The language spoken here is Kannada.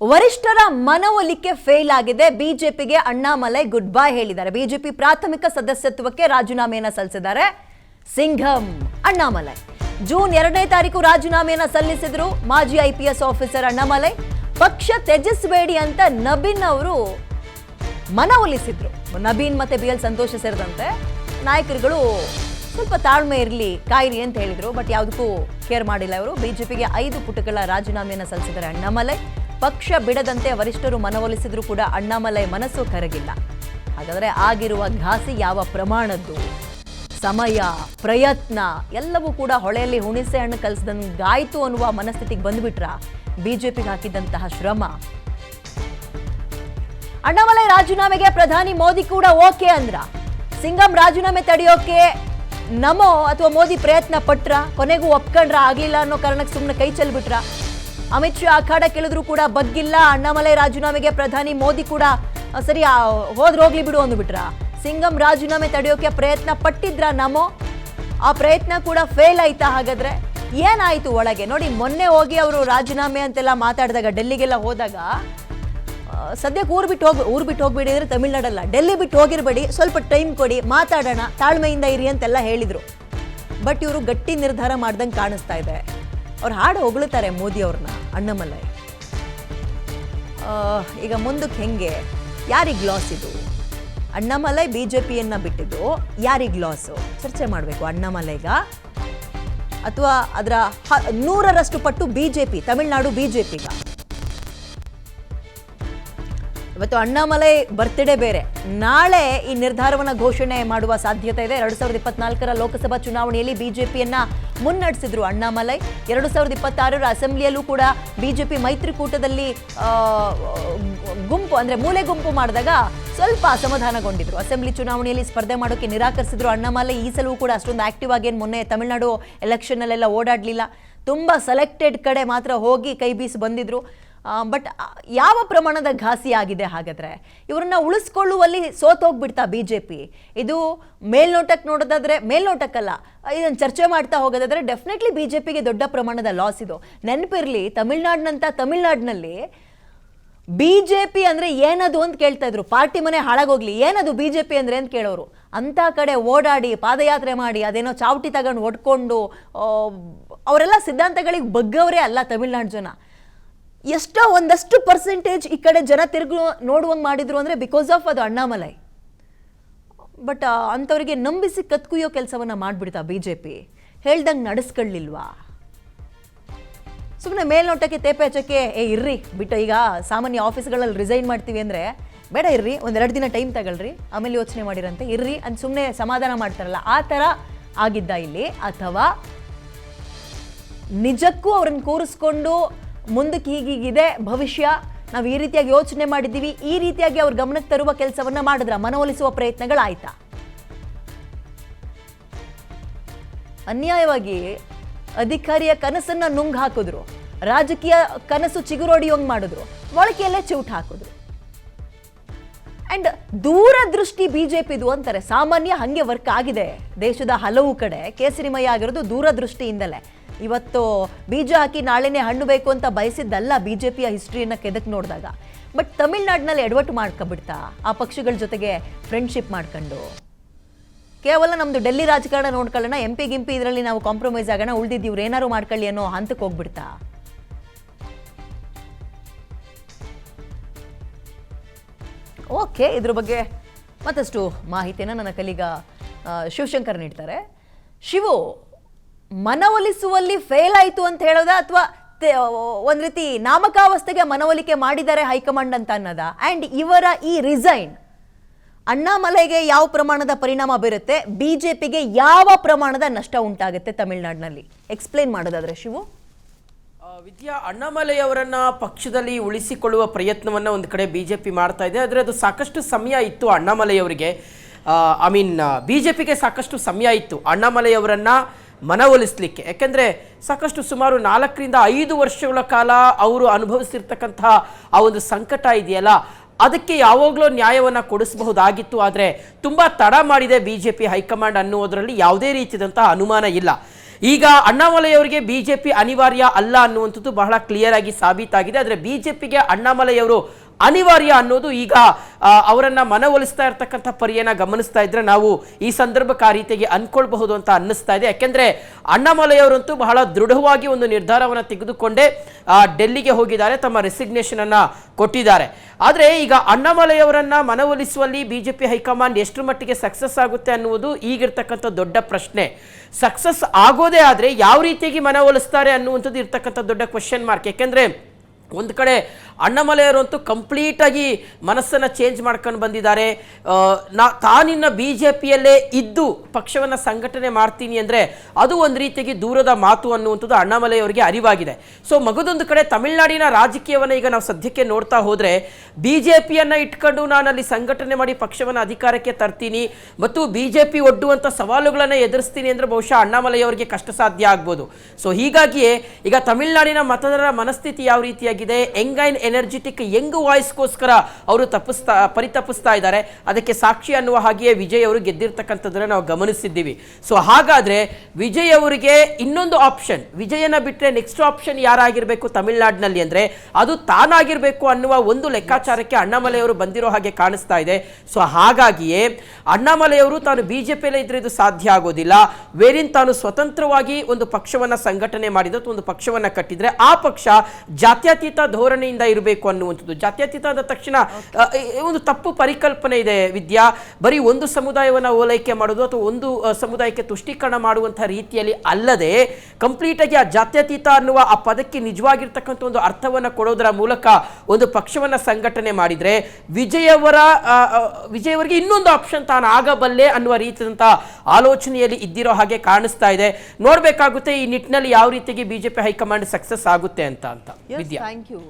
ವರಿಷ್ಠರ ಮನವೊಲಿಕೆ ಫೇಲ್ ಆಗಿದೆ. ಬಿಜೆಪಿಗೆ ಅಣ್ಣಾಮಲೈ ಗುಡ್ ಬೈ ಹೇಳಿದ್ದಾರೆ. ಬಿಜೆಪಿ ಪ್ರಾಥಮಿಕ ಸದಸ್ಯತ್ವಕ್ಕೆ ರಾಜೀನಾಮೆಯನ್ನು ಸಲ್ಲಿಸಿದ್ದಾರೆ ಸಿಂಘಂ ಅಣ್ಣಾಮಲೈ. ಜೂನ್ 2ನೇ ತಾರೀಕು ರಾಜೀನಾಮೆಯನ್ನು ಸಲ್ಲಿಸಿದ್ರು ಮಾಜಿ IPS ಆಫೀಸರ್ ಅಣ್ಣಾಮಲೈ. ಪಕ್ಷ ತ್ಯಜಿಸಬೇಡಿ ಅಂತ ನಬೀನ್ ಅವರು ಮನವೊಲಿಸಿದ್ರು. ನಬೀನ್ ಮತ್ತೆ BL ಸಂತೋಷ ಸೇರಿದಂತೆ ನಾಯಕರುಗಳು ಸ್ವಲ್ಪ ತಾಳ್ಮೆ ಇರಲಿ, ಕಾಯಿರಿ ಅಂತ ಹೇಳಿದ್ರು. ಬಟ್ ಯಾವುದಕ್ಕೂ ಕೇರ್ ಮಾಡಿಲ್ಲ ಅವರು. ಬಿಜೆಪಿಗೆ 5 ಪುಟಗಳ ರಾಜೀನಾಮೆಯನ್ನು ಸಲ್ಲಿಸಿದ್ದಾರೆ ಅಣ್ಣಾಮಲೈ. ಪಕ್ಷ ಬಿಡದಂತೆ ವರಿಷ್ಠರು ಮನವೊಲಿಸಿದ್ರು ಕೂಡ ಅಣ್ಣಾಮಲೈ ಮನಸ್ಸು ಕರಗಿಲ್ಲ. ಹಾಗಾದರೆ ಆಗಿರುವ ಘಾಸಿ ಯಾವ ಪ್ರಮಾಣದ್ದು? ಸಮಯ, ಪ್ರಯತ್ನ ಎಲ್ಲವೂ ಕೂಡ ಹೊಳೆಯಲ್ಲಿ ಹುಣಿಸೆ ಹಣ್ಣು ಕಲಿಸಿದಂಗಾಯ್ತು ಅನ್ನುವ ಮನಸ್ಥಿತಿಗೆ ಬಂದ್ಬಿಟ್ರ ಬಿಜೆಪಿಗೆ ಹಾಕಿದಂತಹ ಶ್ರಮ. ಅಣ್ಣಾಮಲೈ ರಾಜೀನಾಮೆಗೆ ಪ್ರಧಾನಿ ಮೋದಿ ಕೂಡ ಓಕೆ ಅಂದ್ರ. ಸಿಂಘಂ ರಾಜೀನಾಮೆ ತಡೆಯೋಕೆ ನಮೋ ಅಥವಾ ಮೋದಿ ಪ್ರಯತ್ನ ಪಟ್ರ, ಕೊನೆಗೂ ಒಪ್ಕೊಂಡ್ರ, ಆಗ್ಲಿಲ್ಲ ಅನ್ನೋ ಕಾರಣಕ್ಕೆ ಸುಮ್ಮನೆ ಕೈ ಚೆಲ್ಬಿಟ್ರ. ಅಮಿತ್ ಶಾ ಅಖಾಡ ಕೇಳಿದ್ರು ಕೂಡ ಬಗ್ಗಿಲ್ಲ. ಅಣ್ಣಾಮಲೈ ರಾಜೀನಾಮೆಗೆ ಪ್ರಧಾನಿ ಮೋದಿ ಕೂಡ ಸರಿ ಹೋಗ್ಲಿ ಬಿಡು ಅಂದ್ಬಿಟ್ರ. ಸಿಂಘಂ ರಾಜೀನಾಮೆ ತಡೆಯೋಕೆ ಪ್ರಯತ್ನ ಪಟ್ಟಿದ್ರ ನಮೋ, ಆ ಪ್ರಯತ್ನ ಕೂಡ ಫೇಲ್ ಆಯ್ತಾ? ಹಾಗಾದ್ರೆ ಏನಾಯ್ತು ಒಳಗೆ? ನೋಡಿ, ಮೊನ್ನೆ ಹೋಗಿ ಅವರು ರಾಜೀನಾಮೆ ಅಂತೆಲ್ಲ ಮಾತಾಡಿದಾಗ, ಡೆಲ್ಲಿಗೆಲ್ಲ ಹೋದಾಗ, ಸದ್ಯಕ್ಕೆ ಊರು ಬಿಟ್ಟು ಹೋಗ್ಬೇಡಿ ಅಂದ್ರೆ ತಮಿಳ್ನಾಡಲ್ಲ, ಡೆಲ್ಲಿ ಬಿಟ್ಟು ಹೋಗಿರ್ಬೇಡಿ, ಸ್ವಲ್ಪ ಟೈಮ್ ಕೊಡಿ, ಮಾತಾಡೋಣ, ತಾಳ್ಮೆಯಿಂದ ಇರಿ ಅಂತೆಲ್ಲ ಹೇಳಿದ್ರು. ಬಟ್ ಇವರು ಗಟ್ಟಿ ನಿರ್ಧಾರ ಮಾಡ್ದಂಗೆ ಕಾಣಿಸ್ತಾ ಇದೆ. ಅವ್ರು ಹಾಡು ಹೊಗಳುತ್ತಾರೆ ಮೋದಿ ಅವ್ರನ್ನ, ಅಣ್ಣಾಮಲೈ. ಈಗ ಮುಂದಕ್ಕೆ ಹೆಂಗೆ? ಯಾರಿಗೆ ಲಾಸ್ ಇದು? ಅಣ್ಣಾಮಲೈ ಬಿಜೆಪಿಯನ್ನ ಬಿಟ್ಟಿದ್ದು ಯಾರಿಗೆ ಲಾಸು? ಚರ್ಚೆ ಮಾಡಬೇಕು. ಅಣ್ಣಾಮಲೈಗ ಅಥವಾ ಅದರ 100ರಷ್ಟು ಪಟ್ಟು ಬಿಜೆಪಿ, ತಮಿಳ್ನಾಡು ಬಿಜೆಪಿಗ? ಇವತ್ತು ಅಣ್ಣಾಮಲೈ ಬರ್ತ್ಡೇ ಬೇರೆ. ನಾಳೆ ಈ ನಿರ್ಧಾರವನ್ನು ಘೋಷಣೆ ಮಾಡುವ ಸಾಧ್ಯತೆ ಇದೆ. 2024ರ ಲೋಕಸಭಾ ಚುನಾವಣೆಯಲ್ಲಿ ಬಿಜೆಪಿಯನ್ನ ಮುನ್ನಡೆಸಿದ್ರು ಅಣ್ಣಾಮಲೈ. 2026ರ ಅಸೆಂಬ್ಲಿಯಲ್ಲೂ ಕೂಡ ಬಿಜೆಪಿ ಮೈತ್ರಿಕೂಟದಲ್ಲಿ ಗುಂಪು ಅಂದ್ರೆ ಮೂಲೆ ಗುಂಪು ಮಾಡಿದಾಗ ಸ್ವಲ್ಪ ಅಸಮಾಧಾನಗೊಂಡಿದ್ರು. ಅಸೆಂಬ್ಲಿ ಚುನಾವಣೆಯಲ್ಲಿ ಸ್ಪರ್ಧೆ ಮಾಡೋಕೆ ನಿರಾಕರಿಸಿದ್ರು ಅಣ್ಣಾಮಲೈ. ಈ ಸಲವೂ ಕೂಡ ಅಷ್ಟೊಂದು ಆಕ್ಟಿವ್ ಆಗಿ ಮೊನ್ನೆ ತಮಿಳುನಾಡು ಎಲೆಕ್ಷನ್ ಅಲ್ಲೆಲ್ಲ ಓಡಾಡ್ಲಿಲ್ಲ. ತುಂಬಾ ಸೆಲೆಕ್ಟೆಡ್ ಕಡೆ ಮಾತ್ರ ಹೋಗಿ ಕೈ ಬೀಸಿ ಬಂದಿದ್ರು. ಬಟ್ ಯಾವ ಪ್ರಮಾಣದ ಘಾಸಿ ಆಗಿದೆ ಹಾಗಾದ್ರೆ? ಇವರನ್ನ ಉಳಿಸ್ಕೊಳ್ಳುವಲ್ಲಿ ಸೋತೋಗ್ಬಿಡ್ತಾ ಬಿಜೆಪಿ? ಇದು ಮೇಲ್ನೋಟಕ್ಕೆ ನೋಡೋದಾದ್ರೆ, ಮೇಲ್ನೋಟಕ್ಕಲ್ಲ, ಇದನ್ನು ಚರ್ಚೆ ಮಾಡ್ತಾ ಹೋಗೋದಾದ್ರೆ ಡೆಫಿನೆಟ್ಲಿ ಬಿಜೆಪಿಗೆ ದೊಡ್ಡ ಪ್ರಮಾಣದ ಲಾಸ್ ಇದು. ನೆನಪಿರ್ಲಿ, ತಮಿಳ್ನಾಡಿನಲ್ಲಿ ಬಿಜೆಪಿ ಅಂದ್ರೆ ಏನದು ಅಂತ ಕೇಳ್ತಾ ಇದ್ರು. ಪಾರ್ಟಿ ಮನೆ ಹಾಳಾಗೋಗ್ಲಿ, ಏನದು ಬಿಜೆಪಿ ಅಂದ್ರೆ ಅಂತ ಕೇಳೋರು. ಅಂತ ಕಡೆ ಓಡಾಡಿ ಪಾದಯಾತ್ರೆ ಮಾಡಿ ಅದೇನೋ ಚಾವಟಿ ತಗೊಂಡು ಹೊಡ್ಕೊಂಡು ಅವರೆಲ್ಲ ಸಿದ್ಧಾಂತಗಳಿಗೆ ಬಗ್ಗವರೇ ಅಲ್ಲ ತಮಿಳ್ನಾಡು ಜನ. ಎಷ್ಟೋ ಒಂದಷ್ಟು ಪರ್ಸೆಂಟೇಜ್ ಈ ಕಡೆ ಜನ ತಿರುಗು ನೋಡುವಂಗೆ ಮಾಡಿದ್ರು ಅಂದರೆ ಬಿಕಾಸ್ ಆಫ್ ಅದು ಅಣ್ಣಾಮಲೈ. ಬಟ್ ಅಂಥವ್ರಿಗೆ ನಂಬಿಸಿ ಕತ್ಕುಯ್ಯೋ ಕೆಲಸವನ್ನು ಮಾಡಿಬಿಡ್ತಾ ಬಿಜೆಪಿ. ಹೇಳ್ದಂಗೆ ನಡೆಸ್ಕೊಳ್ಳಿಲ್ವಾ? ಸುಮ್ಮನೆ ಮೇಲ್ನೋಟಕ್ಕೆ ತೇಪೆ ಹಚ್ಚಕ್ಕೆ ಇರ್ರಿ ಬಿಟ್ಟು, ಈಗ ಸಾಮಾನ್ಯ ಆಫೀಸ್ಗಳಲ್ಲಿ ರಿಸೈನ್ ಮಾಡ್ತೀವಿ ಅಂದರೆ ಬೇಡ ಇರ್ರಿ, 1-2 ದಿನ ಟೈಮ್ ತಗೊಳ್ರಿ, ಆಮೇಲೆ ಯೋಚನೆ ಮಾಡಿರಂತೆ ಇರ್ರಿ ಅಂತ ಸುಮ್ಮನೆ ಸಮಾಧಾನ ಮಾಡ್ತಾರಲ್ಲ, ಆ ಥರ ಆಗಿದ್ದ ಇಲ್ಲಿ? ಅಥವಾ ನಿಜಕ್ಕೂ ಅವ್ರನ್ನ ಕೂರಿಸ್ಕೊಂಡು ಮುಂದಕ್ಕೆ ಹೀಗಿದೆ ಭವಿಷ್ಯ, ನಾವು ಈ ರೀತಿಯಾಗಿ ಯೋಚನೆ ಮಾಡಿದ್ದೀವಿ, ಈ ರೀತಿಯಾಗಿ ಅವ್ರ ಗಮನಕ್ಕೆ ತರುವ ಕೆಲಸವನ್ನ ಮಾಡಿದ್ರ? ಮನವೊಲಿಸುವ ಪ್ರಯತ್ನಗಳಾಯ್ತಾ? ಅನ್ಯಾಯವಾಗಿ ಅಧಿಕಾರಿಯ ಕನಸನ್ನ ನುಂಗ್ ಹಾಕಿದ್ರು, ರಾಜಕೀಯ ಕನಸು ಚಿಗುರೊಡಿಯೋಂಗ್ ಮಾಡಿದ್ರು, ಮೊಳಕೆಯಲ್ಲೇ ಚಿವುಟ್ ಹಾಕಿದ್ರು. ಅಂಡ್ ದೂರದೃಷ್ಟಿ ಬಿಜೆಪಿದು ಅಂತಾರೆ. ಸಾಮಾನ್ಯ ಹಂಗೆ ವರ್ಕ್ ಆಗಿದೆ ದೇಶದ ಹಲವು ಕಡೆ. ಕೇಸರಿಮಯ ಆಗಿರೋದು ದೂರದೃಷ್ಟಿಯಿಂದಲೇ. ಇವತ್ತು ಬೀಜ ಹಾಕಿ ನಾಳೆನೇ ಹಣ್ಣು ಬೇಕು ಅಂತ ಬಯಸಿದ್ದಲ್ಲ ಬಿಜೆಪಿಯ ಹಿಸ್ಟ್ರಿಯನ್ನು ಕೆದಕ್ ನೋಡಿದಾಗ. ಬಟ್ ತಮಿಳ್ನಾಡಿನಲ್ಲಿ ಎಡವಟ್ಟು ಮಾಡ್ಕೊಬಿಡ್ತಾ ಆ ಪಕ್ಷಗಳ ಜೊತೆಗೆ ಫ್ರೆಂಡ್ಶಿಪ್ ಮಾಡ್ಕೊಂಡು, ಕೇವಲ ನಮ್ದು ಡೆಲ್ಲಿ ರಾಜಕಾರಣ ನೋಡ್ಕೊಳ್ಳೋಣ, MP ಗಿಂಪಿ ಇದರಲ್ಲಿ ನಾವು ಕಾಂಪ್ರಮೈಸ್ ಆಗೋಣ, ಉಳಿದಿದ್ದು ಇವ್ರು ಏನಾರು ಮಾಡ್ಕೊಳ್ಳಿ ಅನ್ನೋ ಹಂತಕ್ಕೆ ಹೋಗ್ಬಿಡ್ತಾ. ಓಕೆ, ಇದ್ರ ಬಗ್ಗೆ ಮತ್ತಷ್ಟು ಮಾಹಿತಿಯನ್ನು ನನ್ನ ಕಲೀಗ ಶಿವಶಂಕರ್ ನೀಡ್ತಾರೆ. ಶಿವು, ಮನವೊಲಿಸುವಲ್ಲಿ ಫೇಲ್ ಆಯಿತು ಅಂತ ಹೇಳೋದಾ, ಅಥವಾ ಒಂದ್ ರೀತಿ ನಾಮಕಾವಸ್ಥೆಗೆ ಮನವೊಲಿಕೆ ಮಾಡಿದ್ದಾರೆ ಹೈಕಮಾಂಡ್ ಅಂತ ಅನ್ನೋದಾ? ಅಂಡ್ ಇವರ ಈ ರಿಸೈನ್ ಅಣ್ಣಾಮಲೈಗೆ ಯಾವ ಪ್ರಮಾಣದ ಪರಿಣಾಮ ಬೀರುತ್ತೆ? ಬಿಜೆಪಿಗೆ ಯಾವ ಪ್ರಮಾಣದ ನಷ್ಟ ಉಂಟಾಗುತ್ತೆ ತಮಿಳುನಾಡಿನಲ್ಲಿ? ಎಕ್ಸ್ಪ್ಲೇನ್ ಮಾಡೋದಾದ್ರೆ ಶಿವು. ವಿದ್ಯಾ, ಅಣ್ಣಾಮಲೈ ಅವರನ್ನ ಪಕ್ಷದಲ್ಲಿ ಉಳಿಸಿಕೊಳ್ಳುವ ಪ್ರಯತ್ನವನ್ನ ಒಂದು ಕಡೆ ಬಿಜೆಪಿ ಮಾಡ್ತಾ ಇದೆ. ಆದರೆ ಅದು ಸಾಕಷ್ಟು ಸಮಯ ಇತ್ತು ಅಣ್ಣಾಮಲೈ ಅವರಿಗೆ, ಬಿಜೆಪಿಗೆ ಸಾಕಷ್ಟು ಸಮಯ ಇತ್ತು ಅಣ್ಣಾಮಲೈ ಅವರನ್ನ ಮನವೊಲಿಸಲಿಕ್ಕೆ. ಯಾಕೆಂದರೆ ಸಾಕಷ್ಟು ಸುಮಾರು 4ರಿಂದ 5 ವರ್ಷಗಳ ಕಾಲ ಅವರು ಅನುಭವಿಸಿರ್ತಕ್ಕಂತಹ ಆ ಒಂದು ಸಂಕಟ ಇದೆಯಲ್ಲ, ಅದಕ್ಕೆ ಯಾವಾಗಲೂ ನ್ಯಾಯವನ್ನು ಕೊಡಿಸಬಹುದಾಗಿತ್ತು. ಆದರೆ ತುಂಬ ತಡ ಮಾಡಿದೆ ಬಿಜೆಪಿ ಹೈಕಮಾಂಡ್ ಅನ್ನುವುದರಲ್ಲಿ ಯಾವುದೇ ರೀತಿಯಾದಂತಹ ಅನುಮಾನ ಇಲ್ಲ. ಈಗ ಅಣ್ಣಾಮಲೈ ಅವರಿಗೆ ಬಿಜೆಪಿ ಅನಿವಾರ್ಯ ಅಲ್ಲ ಅನ್ನುವಂಥದ್ದು ಬಹಳ ಕ್ಲಿಯರ್ ಆಗಿ ಸಾಬೀತಾಗಿದೆ. ಆದರೆ ಬಿಜೆಪಿಗೆ ಅಣ್ಣಾಮಲೈ ಅವರು ಅನಿವಾರ್ಯ ಅನ್ನೋದು ಈಗ ಅವರನ್ನ ಮನವೊಲಿಸ್ತಾ ಇರ್ತಕ್ಕಂಥ ಪರಿಯನ್ನ ಗಮನಿಸ್ತಾ ಇದ್ರೆ ನಾವು ಈ ಸಂದರ್ಭಕ್ಕೆ ಆ ರೀತಿಯಾಗಿ ಅನ್ಕೊಳ್ಬಹುದು ಅಂತ ಅನ್ನಿಸ್ತಾ ಇದೆ. ಯಾಕೆಂದ್ರೆ ಅಣ್ಣಾಮಲೈ ಅವರಂತೂ ಬಹಳ ದೃಢವಾಗಿ ಒಂದು ನಿರ್ಧಾರವನ್ನು ತೆಗೆದುಕೊಂಡೇ ಡೆಲ್ಲಿಗೆ ಹೋಗಿದ್ದಾರೆ, ತಮ್ಮ ರೆಸಿಗ್ನೇಷನ್ ಅನ್ನ ಕೊಟ್ಟಿದ್ದಾರೆ. ಆದರೆ ಈಗ ಅಣ್ಣಾಮಲೈ ಅವರನ್ನ ಮನವೊಲಿಸುವಲ್ಲಿ ಬಿಜೆಪಿ ಹೈಕಮಾಂಡ್ ಎಷ್ಟು ಮಟ್ಟಿಗೆ ಸಕ್ಸಸ್ ಆಗುತ್ತೆ ಅನ್ನುವುದು ಈಗಿರ್ತಕ್ಕಂಥ ದೊಡ್ಡ ಪ್ರಶ್ನೆ. ಸಕ್ಸಸ್ ಆಗೋದೇ ಆದರೆ ಯಾವ ರೀತಿಯಾಗಿ ಮನವೊಲಿಸ್ತಾರೆ ಅನ್ನುವಂಥದ್ದು ಇರ್ತಕ್ಕಂಥ ದೊಡ್ಡ ಕ್ವೆಶ್ಚನ್ ಮಾರ್ಕ್. ಯಾಕೆಂದ್ರೆ ಒಂದು ಕಡೆ ಅಣ್ಣಾಮಲೈ ಅವರಂತೂ ಕಂಪ್ಲೀಟ್ ಆಗಿ ಮನಸ್ಸನ್ನು ಚೇಂಜ್ ಮಾಡ್ಕೊಂಡು ಬಂದಿದ್ದಾರೆ. ತಾನಿನ್ನ ಬಿಜೆಪಿಯಲ್ಲೇ ಇದ್ದು ಪಕ್ಷವನ್ನು ಸಂಘಟನೆ ಮಾಡ್ತೀನಿ ಅಂದರೆ ಅದು ಒಂದು ರೀತಿಯಾಗಿ ದೂರದ ಮಾತು ಅನ್ನುವಂಥದ್ದು ಅಣ್ಣಾಮಲೈ ಅವರಿಗೆ ಅರಿವಾಗಿದೆ. ಸೊ ಮಗದೊಂದು ಕಡೆ ತಮಿಳುನಾಡಿನ ರಾಜಕೀಯವನ್ನು ಈಗ ನಾವು ಸದ್ಯಕ್ಕೆ ನೋಡ್ತಾ ಹೋದರೆ ಬಿಜೆಪಿಯನ್ನು ಇಟ್ಕೊಂಡು ನಾನು ಅಲ್ಲಿ ಸಂಘಟನೆ ಮಾಡಿ ಪಕ್ಷವನ್ನು ಅಧಿಕಾರಕ್ಕೆ ತರ್ತೀನಿ ಮತ್ತು ಬಿಜೆಪಿ ಒಡ್ಡುವಂಥ ಸವಾಲುಗಳನ್ನು ಎದುರಿಸ್ತೀನಿ ಅಂದರೆ ಬಹುಶಃ ಅಣ್ಣಾಮಲೈ ಅವರಿಗೆ ಕಷ್ಟ ಸಾಧ್ಯ ಆಗ್ಬೋದು. ಸೊ ಹೀಗಾಗಿಯೇ ಈಗ ತಮಿಳುನಾಡಿನ ಮತದಾರರ ಮನಸ್ಥಿತಿ ಯಾವ ರೀತಿಯಾಗಿದೆ, ಎಂಗೈನ್ ಎನರ್ಜೆಟಿಕ್ ಯಂಗ್ ವಾಯ್ಸ್ಗೋಸ್ಕರ ಅವರು ಪರಿತಪಿಸ್ತಾ ಇದ್ದಾರೆ. ಅದಕ್ಕೆ ಸಾಕ್ಷಿ ಅನ್ನುವ ಹಾಗೆಯೇ ವಿಜಯ್ ಅವರು ಗೆದ್ದಿರ್ತಕ್ಕಂಥದ್ದನ್ನು ನಾವು ಗಮನಿಸಿದ್ದೀವಿ. ಸೊ ಹಾಗಾದ್ರೆ ವಿಜಯ್ ಅವರಿಗೆ ಇನ್ನೊಂದು ಆಪ್ಷನ್, ವಿಜಯನ ಬಿಟ್ಟರೆ ನೆಕ್ಸ್ಟ್ ಆಪ್ಷನ್ ಯಾರಾಗಿರ್ಬೇಕು ತಮಿಳುನಾಡಿನಲ್ಲಿ ಅಂದ್ರೆ ಅದು ತಾನಾಗಿರ್ಬೇಕು ಅನ್ನುವ ಒಂದು ಲೆಕ್ಕಾಚಾರಕ್ಕೆ ಅಣ್ಣಾಮಲೈ ಅವರು ಬಂದಿರೋ ಹಾಗೆ ಕಾಣಿಸ್ತಾ ಇದೆ. ಸೊ ಹಾಗಾಗಿಯೇ ಅಣ್ಣಾಮಲೈ ಅವರು ತಾನು ಬಿಜೆಪಿಯಲ್ಲೇ ಇದ್ರೆ ಇದು ಸಾಧ್ಯ ಆಗೋದಿಲ್ಲ. ವೇರಿನ್ ತಾನು ಸ್ವತಂತ್ರವಾಗಿ ಒಂದು ಪಕ್ಷವನ್ನ ಸಂಘಟನೆ ಮಾಡಿದ ಒಂದು ಪಕ್ಷವನ್ನ ಕಟ್ಟಿದ್ರೆ ಆ ಪಕ್ಷ ಜಾತ್ಯತೀತ ಧೋರಣೆಯಿಂದ ಇರಬೇಕು ಅನ್ನುವಂಥದ್ದು. ಜಾತ್ಯತೀತ ಆದ ತಕ್ಷಣ ಒಂದು ತಪ್ಪು ಪರಿಕಲ್ಪನೆ ಇದೆ ವಿದ್ಯಾ. ಬರೀ ಒಂದು ಸಮುದಾಯವನ್ನು ಓಲೈಕೆ ಮಾಡೋದು ಅಥವಾ ಒಂದು ಸಮುದಾಯಕ್ಕೆ ತುಷ್ಟೀಕರಣ ಮಾಡುವಂತಹ ರೀತಿಯಲ್ಲಿ ಅಲ್ಲದೆ ಕಂಪ್ಲೀಟ್ ಆಗಿ ಆ ಜಾತ್ಯತೀತ ಅನ್ನುವ ಆ ಪದಕ್ಕೆ ನಿಜವಾಗಿರ್ತಕ್ಕಂಥ ಒಂದು ಅರ್ಥವನ್ನು ಕೊಡೋದರ ಮೂಲಕ ಒಂದು ಪಕ್ಷವನ್ನ ಸಂಘಟನೆ ಮಾಡಿದ್ರೆ ವಿಜಯ್ ಅವರಿಗೆ ಇನ್ನೊಂದು ಆಪ್ಷನ್ ತಾನು ಆಗಬಲ್ಲೆ ಅನ್ನುವ ರೀತಿಯಂತ ಆಲೋಚನೆಯಲ್ಲಿ ಇದ್ದಿರೋ ಹಾಗೆ ಕಾಣಿಸ್ತಾ ಇದೆ. ನೋಡ್ಬೇಕಾಗುತ್ತೆ ಈ ನಿಟ್ಟಿನಲ್ಲಿ ಯಾವ ರೀತಿಯಾಗಿ ಬಿಜೆಪಿ ಹೈಕಮಾಂಡ್ ಸಕ್ಸಸ್ ಆಗುತ್ತೆ ಅಂತ ವಿದ್ಯಾ. Thank you.